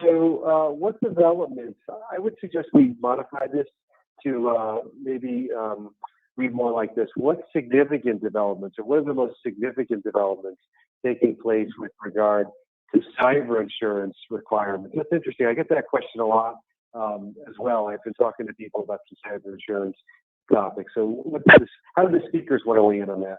So what developments, I would suggest we modify this to maybe read more like this. What significant developments, or what are the most significant developments taking place with regard to cyber insurance requirements? That's interesting. I get that question a lot as well. I've been talking to people about some cyber insurance topics. So how do the speakers want to weigh in on that?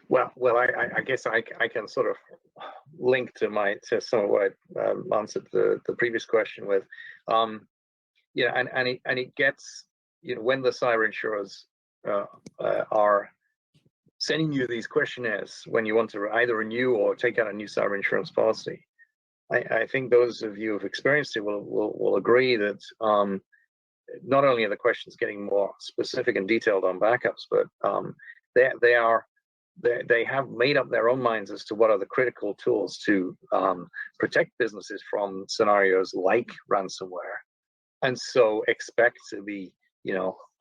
Well, I guess I can sort of link to some of what I answered the previous question with. Yeah, and it gets, when the cyber insurers are sending you these questionnaires when you want to either renew or take out a new cyber insurance policy. I think those of you who've experienced it will agree that not only are the questions getting more specific and detailed on backups, but they have made up their own minds as to what are the critical tools to protect businesses from scenarios like ransomware, and so expect to be,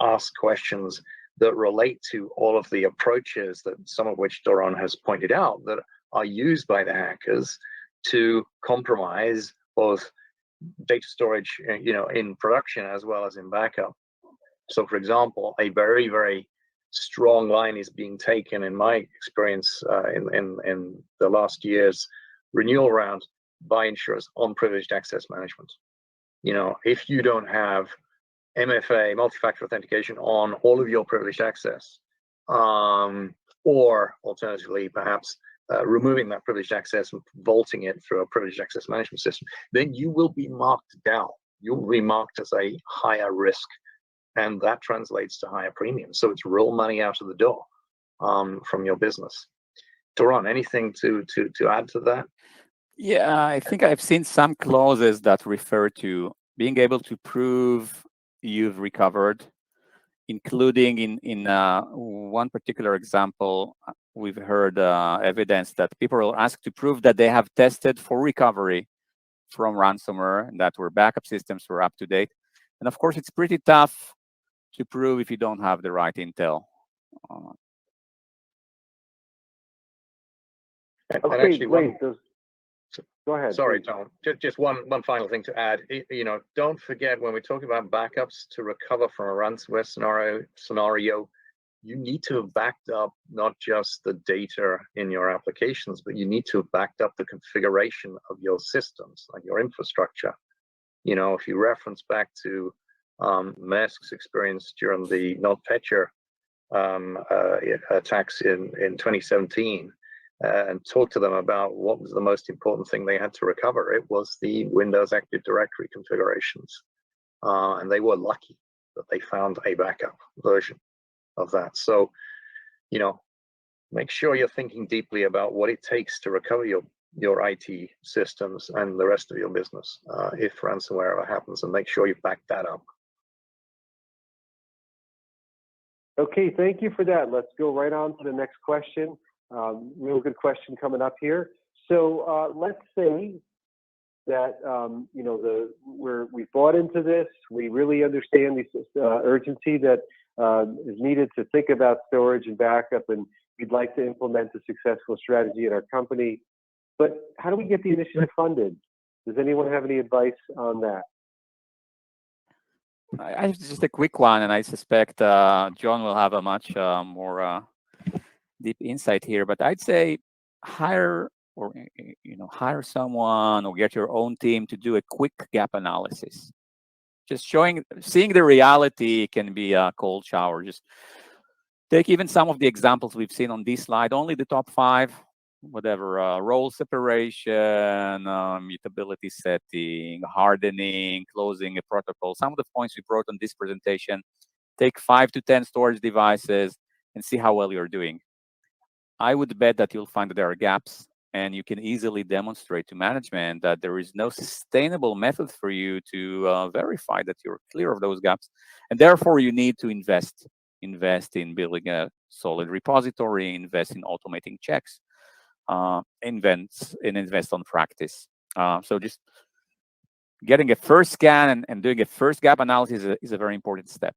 asked questions that relate to all of the approaches that some of which Doron has pointed out that are used by the hackers to compromise both data storage, in production as well as in backup. So, for example, a very, very strong line is being taken, in my experience, in the last year's renewal round by insurers on privileged access management. If you don't have MFA, multi-factor authentication, on all of your privileged access, or alternatively, perhaps removing that privileged access and vaulting it through a privileged access management system, then you will be marked down. You will be marked as a higher risk, and that translates to higher premiums. So it's real money out of the door from your business. Doron, anything to add to that? Yeah, I think I've seen some clauses that refer to being able to prove you've recovered, including in one particular example, we've heard evidence that people are asked to prove that they have tested for recovery from ransomware and that their backup systems were up to date. And of course, it's pretty tough to prove if you don't have the right intel. Okay, actually, great. Go ahead. Sorry, Tom. Just one final thing to add. Don't forget, when we're talking about backups, to recover from a ransomware scenario, you need to have backed up not just the data in your applications, but you need to have backed up the configuration of your systems, like your infrastructure. If you reference back to Maersk's experience during the NotPetya attacks in 2017, and talk to them about what was the most important thing they had to recover. It was the Windows Active Directory configurations. And they were lucky that they found a backup version of that. So, make sure you're thinking deeply about what it takes to recover your IT systems and the rest of your business if ransomware ever happens, and make sure you back that up. Okay, thank you for that. Let's go right on to the next question. Real good question coming up here. So let's say that we bought into this. We really understand the urgency that is needed to think about storage and backup, and we'd like to implement a successful strategy at our company. But how do we get the initiative funded? Does anyone have any advice on that? I have just a quick one, and I suspect John will have a much more deep insight here. But I'd say hire someone or get your own team to do a quick gap analysis. Just seeing the reality can be a cold shower. Just take even some of the examples we've seen on this slide, only the top 5, whatever, role separation, mutability setting, hardening, closing a protocol. Some of the points we brought on this presentation, take 5 to 10 storage devices and see how well you're doing. I would bet that you'll find that there are gaps, and you can easily demonstrate to management that there is no sustainable method for you to verify that you're clear of those gaps. And therefore, you need to invest in building a solid repository, invest in automating checks. invest on practice. So just getting a first scan and doing a first gap analysis is a very important step.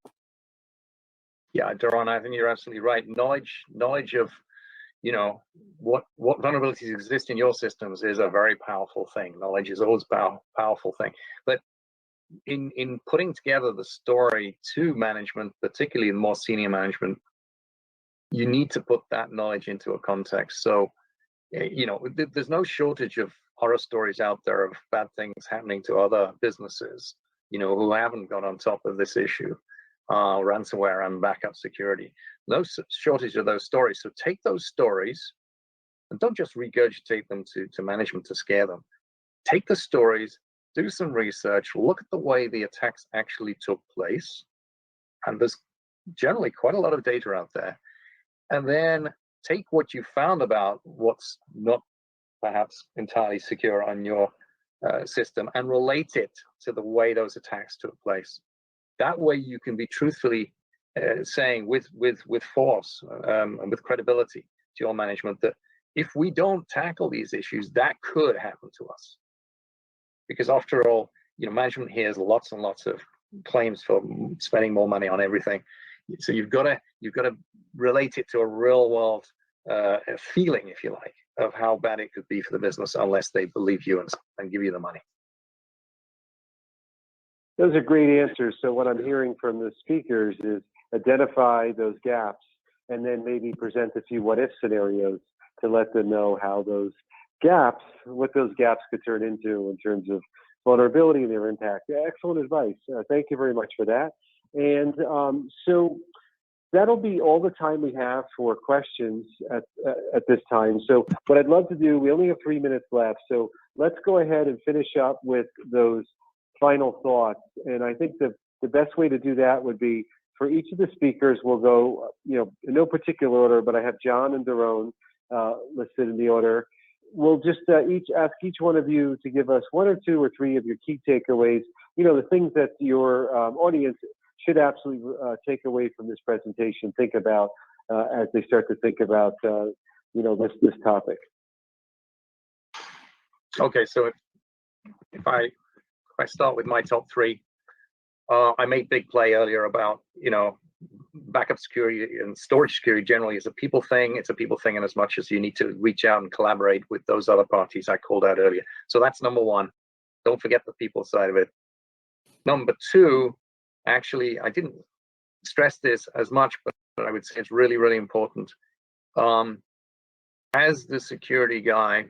Yeah, Doron, I think you're absolutely right. Knowledge of, you know, what vulnerabilities exist in your systems is a very powerful thing. Knowledge is always a powerful thing. But in putting together the story to management, particularly in more senior management, you need to put that knowledge into a context. So, you know, there's no shortage of horror stories out there of bad things happening to other businesses, you know, who haven't got on top of this issue, ransomware and backup security. No shortage of those stories. So take those stories and don't just regurgitate them to management to scare them. Take the stories, do some research, look at the way the attacks actually took place. And there's generally quite a lot of data out there. And then take what you found about what's not perhaps entirely secure on your system and relate it to the way those attacks took place. That way you can be truthfully saying with force and with credibility to your management that if we don't tackle these issues, that could happen to us. Because after all, you know, management hears lots and lots of claims for spending more money on everything. So you've got to relate it to a real world feeling, if you like, of how bad it could be for the business unless they believe you and give you the money. Those are great answers. So what I'm hearing from the speakers is identify those gaps and then maybe present a few what if scenarios to let them know how those gaps, what those gaps could turn into in terms of vulnerability and their impact. Excellent advice. Thank you very much for that. And so that'll be all the time we have for questions at this time. So what I'd love to do, we only have 3 minutes left. So let's go ahead and finish up with those final thoughts. And I think the best way to do that would be for each of the speakers, we'll go, you know, in no particular order, but I have John and Doron listed in the order. We'll just ask each one of you to give us 1 or 2 or 3 of your key takeaways, you know, the things that your audience should absolutely take away from this presentation, think about as they start to think about, you know, this topic. Okay, so if I start with my top 3, I made big play earlier about, you know, backup security and storage security generally is a people thing. It's a people thing in as much as you need to reach out and collaborate with those other parties I called out earlier. So that's number 1. Don't forget the people side of it. Number 2, actually, I didn't stress this as much, but I would say it's really, really important. As the security guy,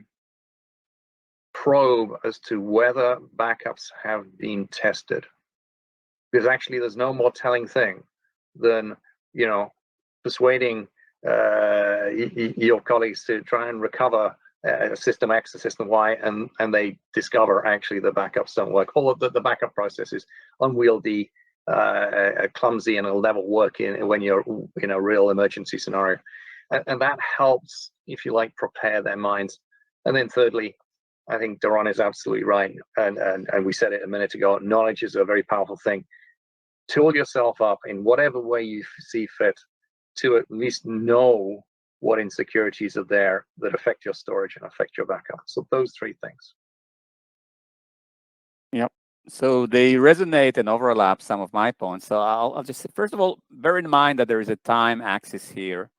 probe as to whether backups have been tested. Because actually there's no more telling thing than, you know, persuading your colleagues to try and recover system X or system Y, and they discover actually the backups don't work. All of the backup process is unwieldy, clumsy, and it'll never work when you're in a real emergency scenario. And that helps, if you like, prepare their minds. And then thirdly, I think Doron is absolutely right. And we said it a minute ago, knowledge is a very powerful thing. Tool yourself up in whatever way you see fit to at least know what insecurities are there that affect your storage and affect your backup. So those 3 things. Yep. So they resonate and overlap some of my points. So I'll just say, first of all, bear in mind that there is a time axis here.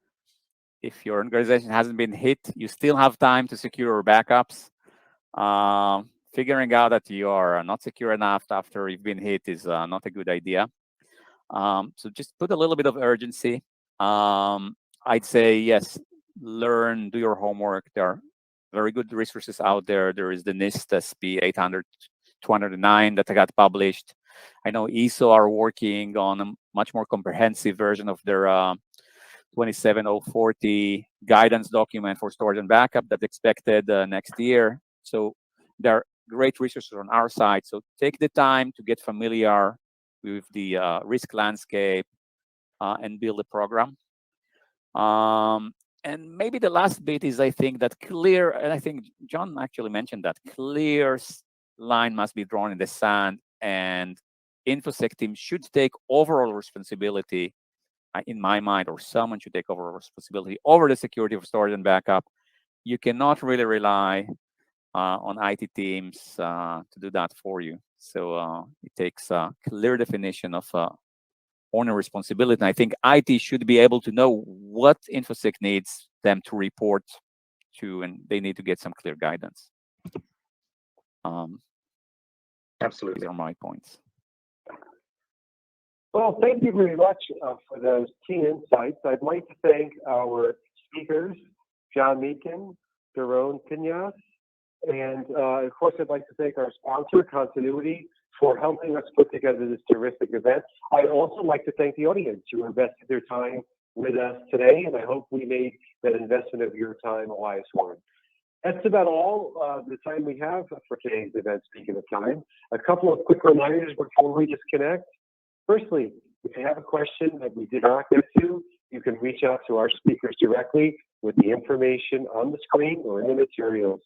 If your organization hasn't been hit, you still have time to secure your backups. Figuring out that you are not secure enough after you've been hit is not a good idea. So just put a little bit of urgency. I'd say, yes, learn, do your homework. There are very good resources out there. There is the NIST SP 800-209 that got published. I know ISO are working on a much more comprehensive version of their 27040 guidance document for storage and backup that's expected next year. So there are great resources on our side. So take the time to get familiar with the risk landscape and build a program. And maybe the last bit is, I think, that clear, and I think John actually mentioned that, clear line must be drawn in the sand, and InfoSec team should take overall responsibility, in my mind, or someone should take overall responsibility over the security of storage and backup. you cannot really rely on IT teams to do that for you. So it takes a clear definition of owner responsibility. And I think IT should be able to know what InfoSec needs them to report to, and they need to get some clear guidance. Absolutely. These are my points. Well, thank you very much for those key insights. I'd like to thank our speakers, John Meakin, Daron Pinas, and of course, I'd like to thank our sponsor, Continuity, for helping us put together this terrific event. I'd also like to thank the audience who invested their time with us today, and I hope we made that investment of your time a wise one. That's about all the time we have for today's event, speaking of time. A couple of quick reminders before we disconnect. Firstly, if you have a question that we did not get to, you can reach out to our speakers directly with the information on the screen or in the materials.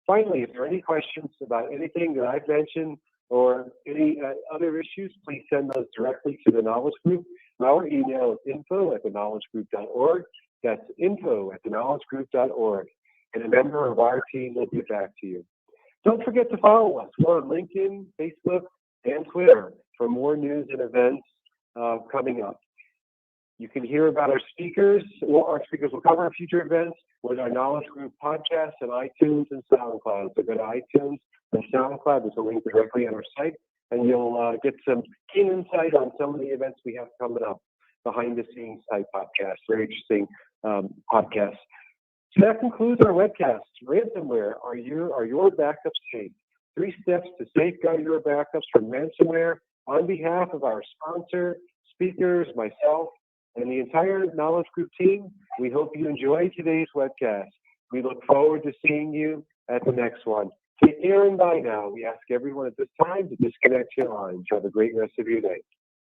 Finally, if there are any questions about anything that I've mentioned or any other issues, please send those directly to the Knowledge Group. Our email is info@theknowledgegroup.org. That's info@theknowledgegroup.org. And a member of our team will get back to you. Don't forget to follow us. We're on LinkedIn, Facebook, and Twitter for more news and events coming up. You can hear about our speakers. Well, our speakers will cover future events with our Knowledge Group podcast on iTunes and SoundCloud. So go to iTunes and SoundCloud. There's a link directly on our site, and you'll get some keen insight on some of the events we have coming up, behind the scenes type podcasts, very interesting podcasts. So that concludes our webcast. Ransomware, are your backups safe? 3 steps to safeguard your backups from ransomware. On behalf of our sponsor, speakers, myself, and the entire Knowledge Group team, we hope you enjoyed today's webcast. We look forward to seeing you at the next one. Take care and bye now. We ask everyone at this time to disconnect your lines. Have a great rest of your day.